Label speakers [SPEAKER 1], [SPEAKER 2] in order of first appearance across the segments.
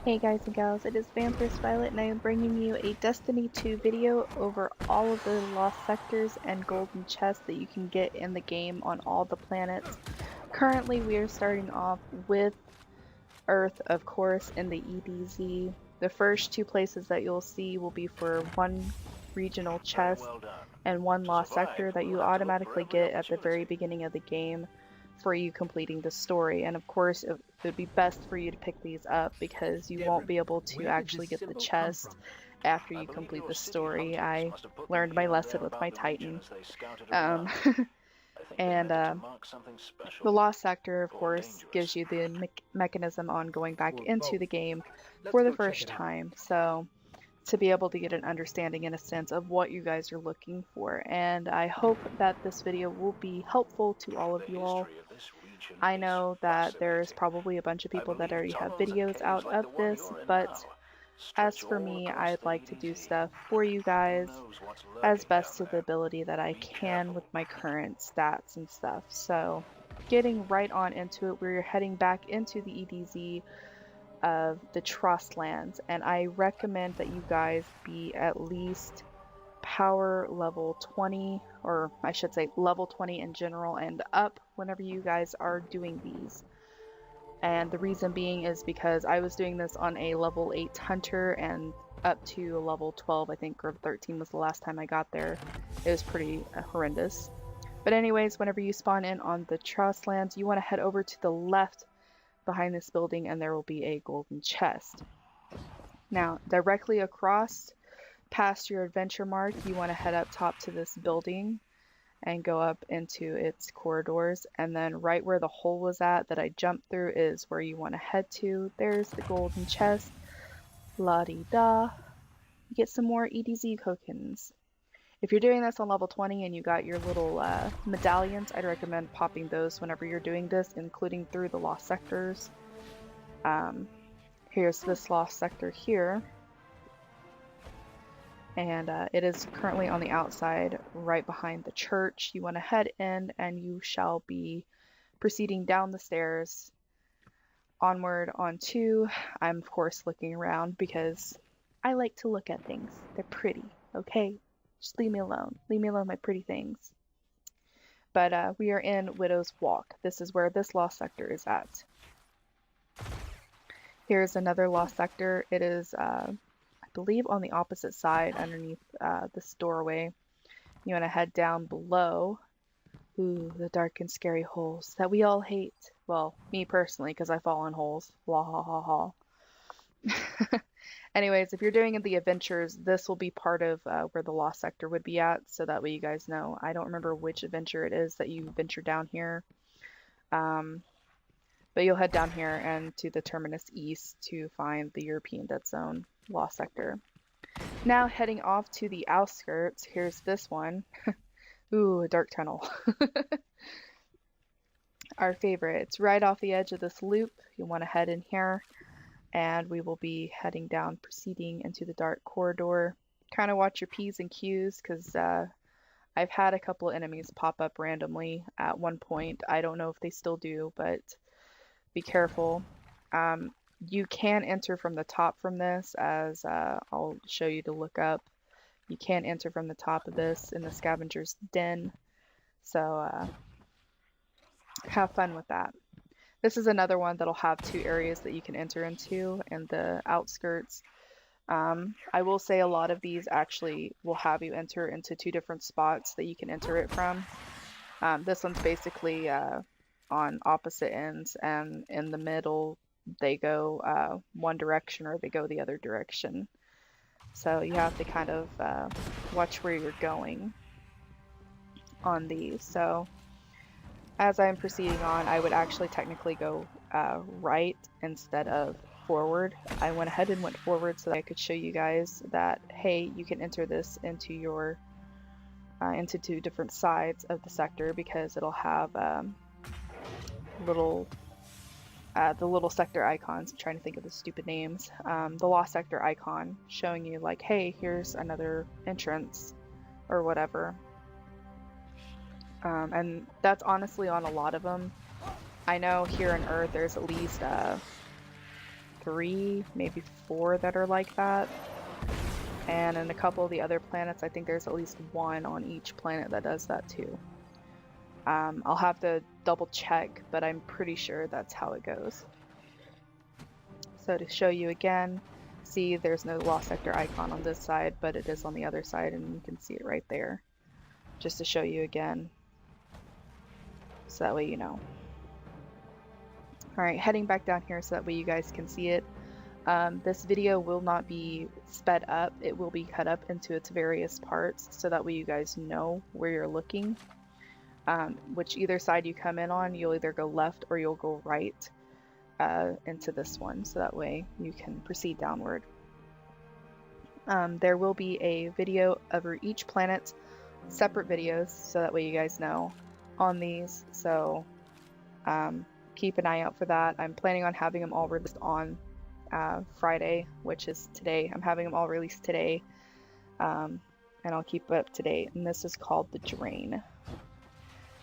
[SPEAKER 1] Hey guys and gals, it is Vampirist Violet and I am bringing you a Destiny 2 video over all of the lost sectors and golden chests that you can get in the game on all the planets. Currently we are starting off with Earth, of course, in the EDZ. The first two places that you'll see will be for one regional chest and one lost sector that you automatically get at the very beginning of the game for you completing the story. And of course it would be best for you to pick these up because you won't be able to actually get the chest after you complete the story. I learned my lesson with my Titan. And the lost sector, of course, gives you the mechanism on going back into the game for the first time. So to be able to get an understanding in a sense of what you guys are looking for. And I hope that this video will be helpful to all of you all. I know that there's probably a bunch of people that already have videos out of this, but as for me, I'd like to do stuff for you guys as best to the ability that I can with my current stats and stuff. So getting right on into it, we're heading back into the EDZ of the Trust Lands, and I recommend that you guys be at least power level 20, or I should say level 20 in general and up whenever you guys are doing these. And the reason being is because I was doing this on a level 8 hunter and up to level 12, I think, or 13 was the last time I got there. It was pretty horrendous. But anyways, whenever you spawn in on the Trust Lands, you want to head over to the left behind this building and there will be a golden chest. Now, directly across past your adventure mark, you want to head up top to this building and go up into its corridors, and then right where the hole was at that I jumped through is where you want to head to. There's the golden chest. La-di-da. You get some more EDZ tokens. If you're doing this on level 20 and you got your little medallions, I'd recommend popping those whenever you're doing this, including through the lost sectors. Here's this lost sector here. And it is currently on the outside right behind the church. You want to head in and you shall be proceeding down the stairs onward onto. I'm of course looking around because I like to look at things. They're pretty, okay? Just leave me alone. Leave me alone, my pretty things. But we are in Widow's Walk. This is where this lost sector is at. Here's another lost sector. It is, I believe, on the opposite side underneath this doorway. You want to head down below. Ooh, the dark and scary holes that we all hate. Well, me personally, because I fall in holes. Wah ha ha ha. Anyways, if you're doing the adventures, this will be part of where the lost sector would be at, so that way you guys know. I don't remember which adventure it is that you venture down here. But you'll head down here and to the Terminus East to find the European Dead Zone lost sector. Now heading off to the outskirts, here's this one. Ooh, a dark tunnel. Our favorite. It's right off the edge of this loop. You want to head in here. And we will be heading down, proceeding into the dark corridor. Kind of watch your P's and Q's, because I've had a couple of enemies pop up randomly at one point. I don't know if they still do, but be careful. You can enter from the top from this, as I'll show you to look up. You can enter from the top of this in the Scavenger's Den, so have fun with that. This is another one that'll have two areas that you can enter into in the outskirts. I will say a lot of these actually will have you enter into two different spots that you can enter it from. This one's basically on opposite ends, and in the middle they go one direction or they go the other direction. So you have to kind of watch where you're going on these. So as I'm proceeding on, I would actually technically go right instead of forward. I went ahead and went forward so that I could show you guys that, hey, you can enter this into your into two different sides of the sector, because it'll have the little sector icons. I'm trying to think of the stupid names. The lost sector icon showing you like, hey, here's another entrance or whatever. And that's honestly on a lot of them. I know here on Earth there's at least 3, maybe 4 that are like that. And in a couple of the other planets, I think there's at least 1 on each planet that does that too. I'll have to double check, but I'm pretty sure that's how it goes. So to show you again, see there's no lost sector icon on this side, but it is on the other side, and you can see it right there. Just to show you again, so that way you know. Alright, heading back down here so that way you guys can see it. This video will not be sped up, it will be cut up into its various parts, so that way you guys know where you're looking. Which either side you come in on, you'll either go left or you'll go right into this one, so that way you can proceed downward. There will be a video over each planet, separate videos, so that way you guys know on these, so keep an eye out for that. I'm planning on having them all released on Friday, which is today. I'm having them all released today, and I'll keep it up to date, and this is called The Drain.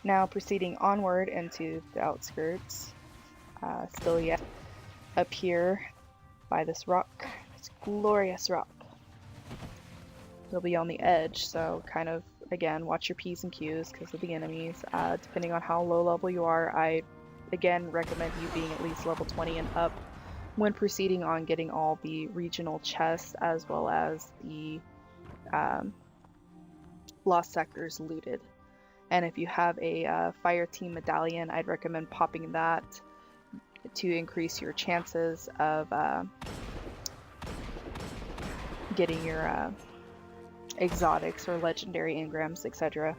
[SPEAKER 1] Now proceeding onward into the outskirts, still yet up here by this rock, this glorious rock. You'll be on the edge, so kind of, again, watch your P's and Q's because of the enemies. Depending on how low level you are, I, again, recommend you being at least level 20 and up when proceeding on getting all the regional chests as well as the lost sectors looted. And if you have a fire team medallion, I'd recommend popping that to increase your chances of getting your exotics or legendary engrams, etc.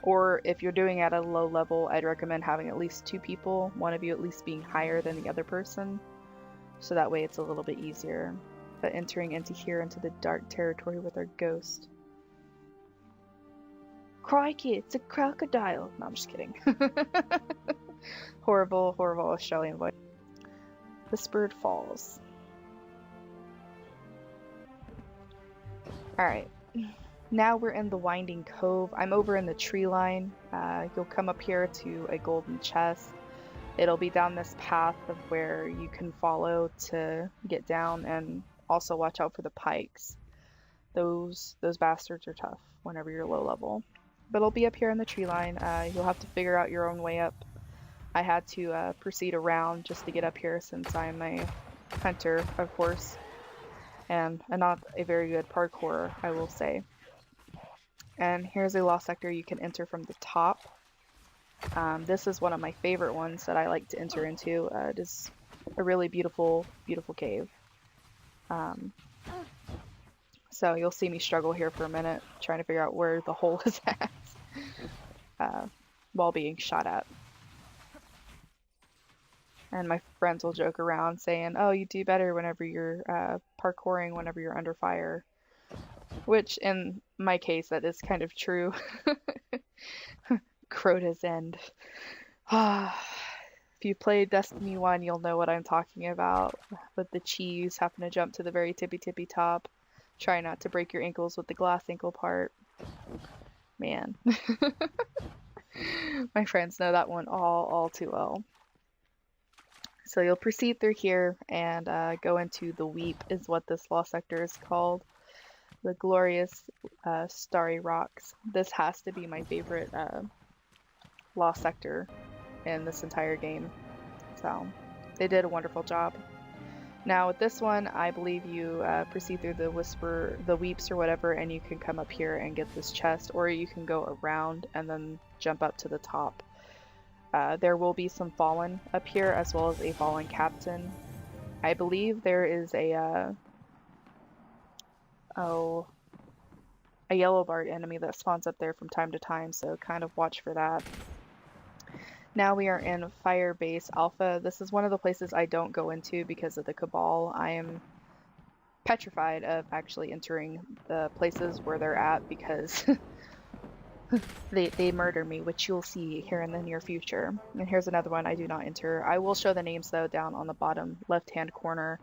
[SPEAKER 1] Or if you're doing at a low level, I'd recommend having at least 2 people, one of you at least being higher than the other person, so that way it's a little bit easier. But entering into here, into the dark territory with our ghost. Crikey, it's a crocodile! No, I'm just kidding. Horrible, horrible Australian voice. Whispered Falls. Alright, now we're in the Winding Cove. I'm over in the tree line. You'll come up here to a golden chest. It'll be down this path of where you can follow to get down, and also watch out for the pikes. Those bastards are tough whenever you're low level. But it'll be up here in the tree line. You'll have to figure out your own way up. I had to proceed around just to get up here since I'm a hunter, of course. And not a very good parkourer, I will say. And here's a lost sector you can enter from the top. This is one of my favorite ones that I like to enter into. It is a really beautiful, beautiful cave. So you'll see me struggle here for a minute, trying to figure out where the hole is at, while being shot at. And my friends will joke around saying, oh, you do better whenever you're parkouring, whenever you're under fire. Which, in my case, that is kind of true. Crota's End. If you played Destiny 1, you'll know what I'm talking about. With the cheese, having to jump to the very tippy top. Try not to break your ankles with the glass ankle part. Man. My friends know that one all too well. So you'll proceed through here and go into the Weep is what this lost sector is called. The glorious starry rocks. This has to be my favorite lost sector in this entire game. So they did a wonderful job. Now with this one, I believe you proceed through the Weeps or whatever, and you can come up here and get this chest, or you can go around and then jump up to the top. There will be some fallen up here, as well as a fallen captain. I believe there is a yellow bard enemy that spawns up there from time to time, so kind of watch for that. Now we are in Firebase Alpha. This is one of the places I don't go into because of the Cabal. I am petrified of actually entering the places where they're at because they murder me, which you'll see here in the near future. And here's another one I do not enter. I will show the names though down on the bottom left-hand corner.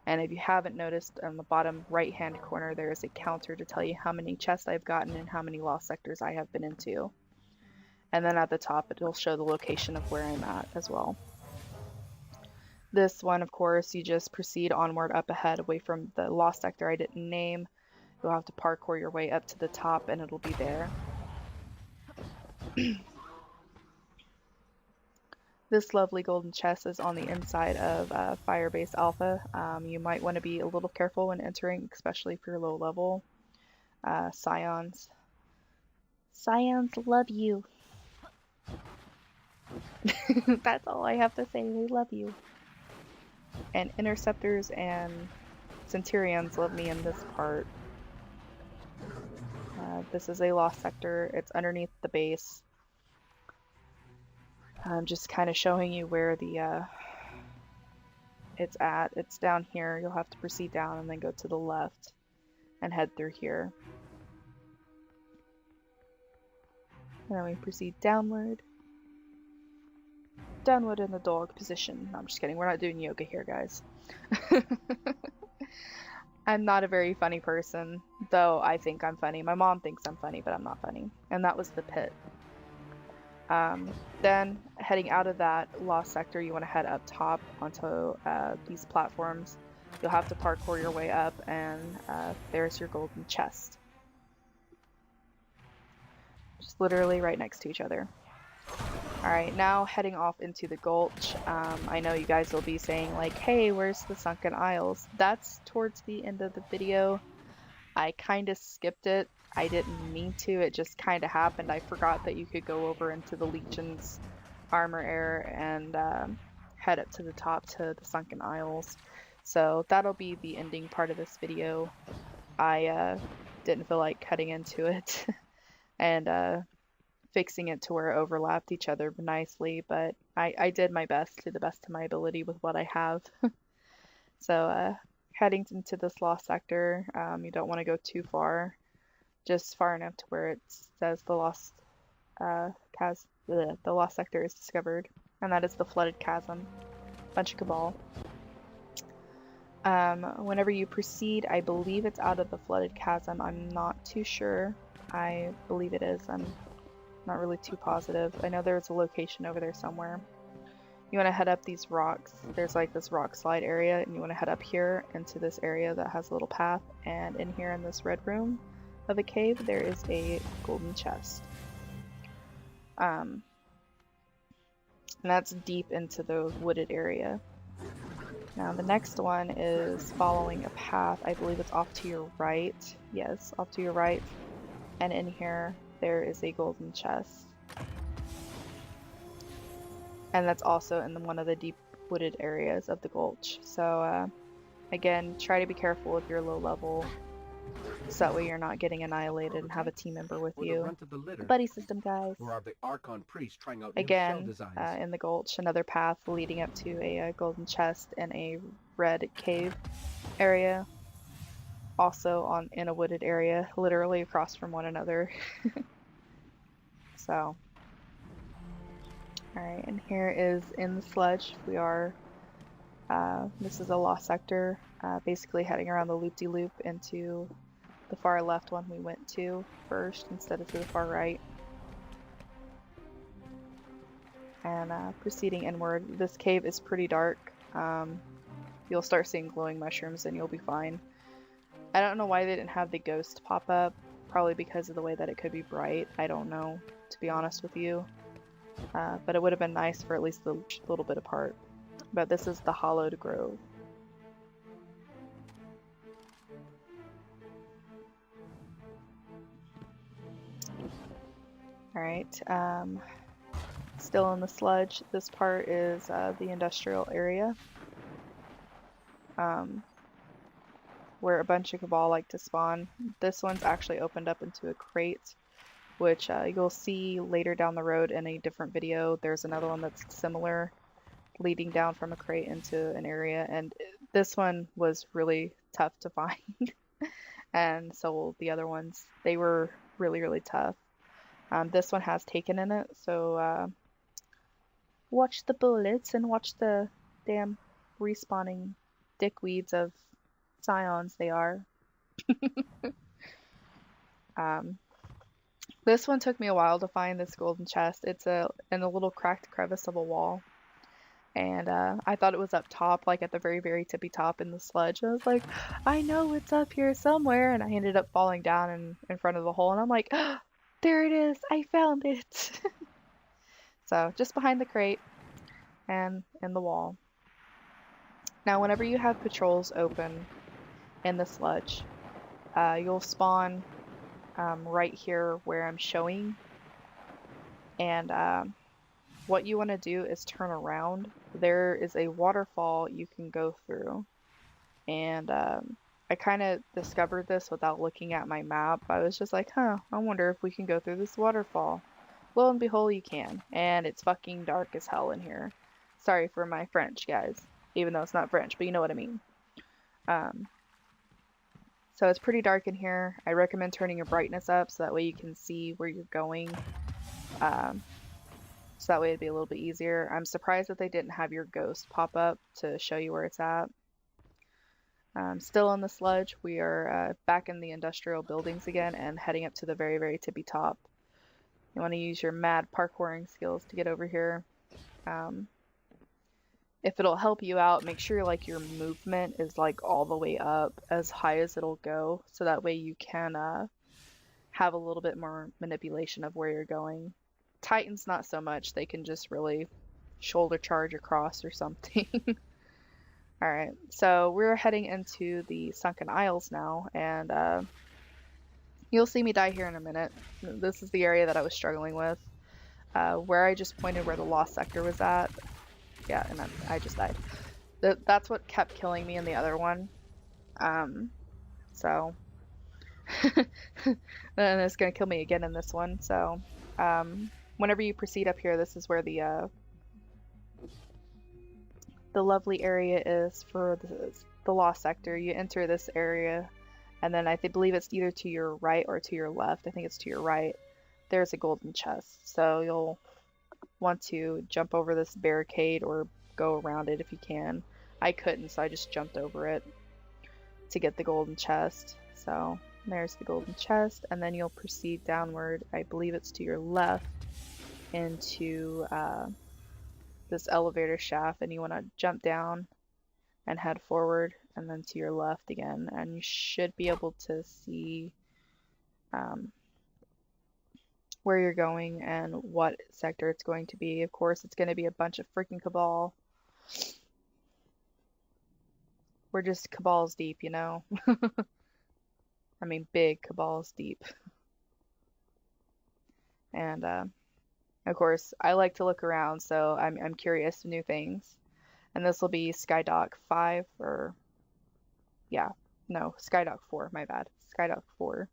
[SPEAKER 1] And if you haven't noticed, on the bottom right-hand corner there is a counter to tell you how many chests I've gotten and how many lost sectors I have been into. And then at the top it'll show the location of where I'm at as well. This one, of course, you just proceed onward up ahead away from the lost sector I didn't name. You'll have to parkour your way up to the top and it'll be there. This lovely golden chest is on the inside of Firebase Alpha. You might want to be a little careful when entering, especially if you're low level. Scions. Scions love you. That's all I have to say. They love you. And Interceptors and Centurions love me in this part. This is a lost sector. It's underneath the base. I'm just kind of showing you where the it's at. It's down here. You'll have to proceed down and then go to the left and head through here. And then we proceed downward. Downward in the dog position. No, I'm just kidding. We're not doing yoga here, guys. I'm not a very funny person, though I think I'm funny. My mom thinks I'm funny, but I'm not funny. And that was the pit. Then, heading out of that lost sector, you want to head up top onto these platforms. You'll have to parkour your way up, and there's your golden chest. Just literally right next to each other. Alright, now heading off into the gulch. I know you guys will be saying like, hey, where's the sunken isles? That's towards the end of the video. I kind of skipped it. I didn't mean to, it just kind of happened. I forgot that you could go over into the Legion's armor area and head up to the top to the sunken isles. So that'll be the ending part of this video. I didn't feel like cutting into it and fixing it to where it overlapped each other nicely, but I did my best to the best of my ability with what I have. So heading into this lost sector, you don't want to go too far, just far enough to where it says the lost sector is discovered, and that is the flooded chasm. Bunch of cabal. Whenever you proceed, I believe it's out of the flooded chasm. I'm not too sure. I believe it is. I'm not really too positive. I know there's a location over there somewhere. You want to head up these rocks. There's like this rock slide area, and you want to head up here into this area that has a little path, and in here in this red room of a cave there is a golden chest. And that's deep into the wooded area. Now the next one is following a path. I believe it's off to your right. Yes, off to your right. And in here there is a golden chest. And that's also in one of the deep wooded areas of the gulch. So again, try to be careful with your low level, so that way you're not getting annihilated and have a team member with you. The buddy system, guys. Again, in the gulch, another path leading up to a golden chest in a red cave area. Also in a wooded area, literally across from one another. So, alright, and here is in the sludge. We are, this is a lost sector, basically heading around the loop-de-loop into the far left one we went to first instead of to the far right. And proceeding inward. This cave is pretty dark. You'll start seeing glowing mushrooms and you'll be fine. I don't know why they didn't have the ghost pop up. Probably because of the way that it could be bright. I don't know, to be honest with you. But it would have been nice for at least a little bit apart. But this is the Hallowed Grove. Alright, still in the sludge. This part is the industrial area. Where a bunch of cabal like to spawn. This one's actually opened up into a crate, which you'll see later down the road in a different video. There's another one that's similar, leading down from a crate into an area, and this one was really tough to find. And so the other ones, they were really, really tough. This one has taken in it, so watch the bullets and watch the damn respawning dickweeds of scions they are. This one took me a while to find, this golden chest. It's in a little cracked crevice of a wall. And I thought it was up top, like at the very, very tippy top in the sludge. I was like, I know it's up here somewhere. And I ended up falling down in front of the hole. And I'm like, oh, there it is. I found it. So just behind the crate and in the wall. Now, whenever you have patrols open in the sludge, you'll spawn right here where I'm showing. And what you want to do is turn around. There is a waterfall you can go through. And I kind of discovered this without looking at my map. I was just like, huh, I wonder if we can go through this waterfall. Lo and behold, you can. And it's fucking dark as hell in here. Sorry for my French, guys. Even though it's not French, but you know what I mean. So it's pretty dark in here. I recommend turning your brightness up so that way you can see where you're going. So that way it'd be a little bit easier. I'm surprised that they didn't have your ghost pop up to show you where it's at. Still in the sludge, we are back in the industrial buildings again and heading up to the very, very tippy top. You want to use your mad parkouring skills to get over here. If it'll help you out, make sure like your movement is like all the way up as high as it'll go, so that way you can have a little bit more manipulation of where you're going. Titans not so much, they can just really shoulder charge across or something. Alright, so we're heading into the Sunken Isles now, and you'll see me die here in a minute. This is the area that I was struggling with, where I just pointed where the lost sector was at. Yeah, and then I just died. That's what kept killing me in the other one. So and it's gonna kill me again in this one. So whenever you proceed up here, this is where the lovely area is for the lost sector. You enter this area, and then I believe it's either to your right or to your left. I think it's to your right. There's a golden chest, so you'll want to jump over this barricade or go around it if you can. I couldn't, so I just jumped over it to get the golden chest. So there's the golden chest, and then you'll proceed downward. I believe it's to your left into this elevator shaft, and you want to jump down and head forward, and then to your left again, and you should be able to see where you're going and what sector it's going to be. Of course, it's going to be a bunch of freaking Cabal. We're just Cabals deep, you know? I mean, big Cabals deep. And, of course, I like to look around, so I'm curious to new things. And this will be Skydock 5, or... yeah, no, Skydock 4, my bad. Skydock 4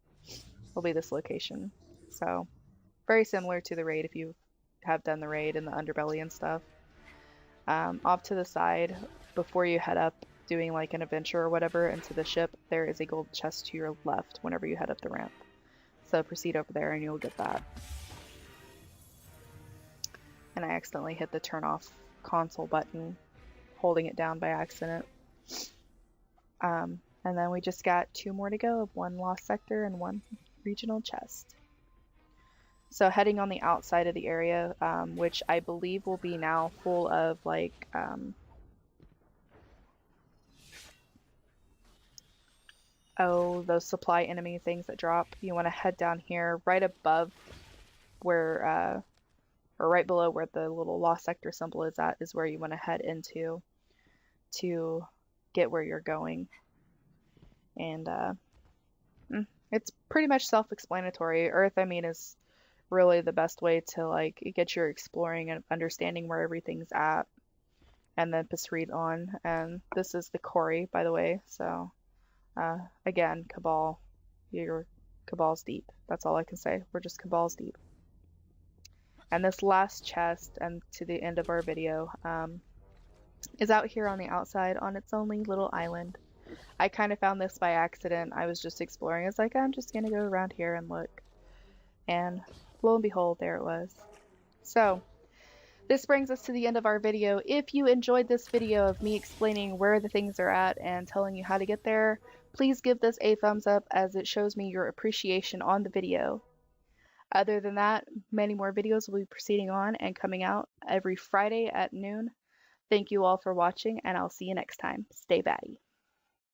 [SPEAKER 1] will be this location. So... very similar to the raid if you have done the raid and the underbelly and stuff. Off to the side, before you head up doing like an adventure or whatever into the ship, there is a gold chest to your left whenever you head up the ramp. So proceed over there and you'll get that. And I accidentally hit the turn off console button, holding it down by accident. And then we just got 2 more to go, of 1 lost sector and 1 regional chest. So heading on the outside of the area, which I believe will be now full of like those supply enemy things that drop. You want to head down here right above where or right below where the little lost sector symbol is at, is where you want to head into to get where you're going. And it's pretty much self-explanatory. Earth, I mean, is really the best way to like get your exploring and understanding where everything's at, and then proceed on. And this is the quarry, by the way. So again, Cabal, you're Cabal's deep. That's all I can say. We're just Cabal's deep. And this last chest, and to the end of our video, is out here on the outside on its only little island. I kind of found this by accident. I was just exploring. It's like, I'm just gonna go around here and look, and lo and behold, there it was. So this brings us to the end of our video. If you enjoyed this video of me explaining where the things are at and telling you how to get there, please give this a thumbs up, as it shows me your appreciation on the video. Other than that, many more videos will be proceeding on and coming out every Friday at noon. Thank you all for watching, and I'll see you next time. Stay batty.